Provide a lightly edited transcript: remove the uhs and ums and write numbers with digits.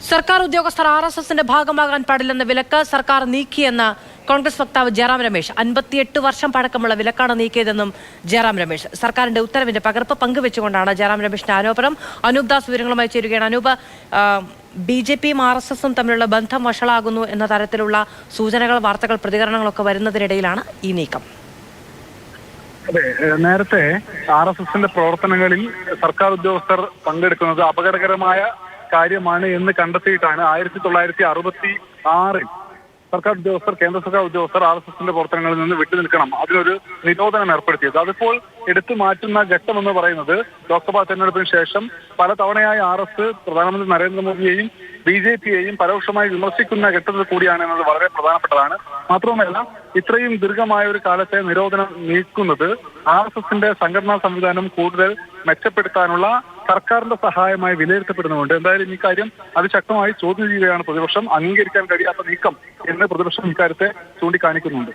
സർക്കാർ ഉദ്യോഗസ്ഥർ RSSന്റെ ഭാഗമാകാൻ പാടില്ലെന്ന വിലക്ക് സർക്കാർ നീക്കിയെന്ന് കോൺഗ്രസ് വക്താവ് ജയറാം രമേശ്. 58 വർഷം പഴക്കമുള്ള വിലക്കാണ് നീക്കിയതെന്നും ജയറാം രമേശ്. സർക്കാരിന്റെ ഉത്തരവിന്റെ പകർപ്പ് പങ്കുവെച്ചുകൊണ്ടാണ് ജയറാം രമേശിന്റെ ആരോപണം. അനൂപ് ദാസ് വിവരങ്ങളുമായി ചേരുകയാണ്. അനൂപ്, BJPയും RSSും തമ്മിലുള്ള ബന്ധം വഷളാകുന്നു എന്ന തരത്തിലുള്ള സൂചനകൾ, വാർത്തകൾ, പ്രതികരണങ്ങളൊക്കെ വരുന്നതിനിടയിലാണ് ഈ നീക്കം. അതെ, നേരത്തെ RSSന്റെ പ്രവർത്തനങ്ങളിൽ സർക്കാർ ഉദ്യോഗസ്ഥർ പങ്കെടുക്കുന്നത് അപകടകരമായ കാര്യമാണ് എന്ന് കണ്ടെത്തിയിട്ടാണ് 1966 സർക്കാർ ഉദ്യോഗസ്ഥർ, കേന്ദ്ര സർക്കാർ ഉദ്യോഗസ്ഥർ RSSന്റെ പ്രവർത്തനങ്ങളിൽ നിന്ന് വിട്ടുനിൽക്കണം, അതിനൊരു നിരോധനം ഏർപ്പെടുത്തിയത്. അതിപ്പോൾ എടുത്തു മാറ്റുന്ന ഘട്ടമെന്ന് പറയുന്നത് ലോക്സഭാ തെരഞ്ഞെടുപ്പിന് ശേഷം പല തവണയായി RS പ്രധാനമന്ത്രി നരേന്ദ്രമോദിയെയും BJPയെയും പരോക്ഷമായി വിമർശിക്കുന്ന ഘട്ടത്തിൽ കൂടിയാണ് എന്നത് വളരെ പ്രധാനപ്പെട്ടതാണ്. മാത്രവുമല്ല, ഇത്രയും ദീർഘമായ ഒരു കാലത്തെ നിരോധനം നീക്കുന്നത് RSSന്റെ സംഘടനാ സംവിധാനം കൂടുതൽ മെച്ചപ്പെടുത്താനുള്ള സർക്കാരിന്റെ സഹായമായി വിലയിരുത്തപ്പെടുന്നുണ്ട്. എന്തായാലും ഈ കാര്യം അതിശക്തമായി ചോദ്യം ചെയ്യുകയാണ് പ്രതിപക്ഷം. അംഗീകരിക്കാൻ കഴിയാത്ത നീക്കം എന്ന് പ്രതിപക്ഷം ഇക്കാര്യത്തെ ചൂണ്ടിക്കാണിക്കുന്നുണ്ട്.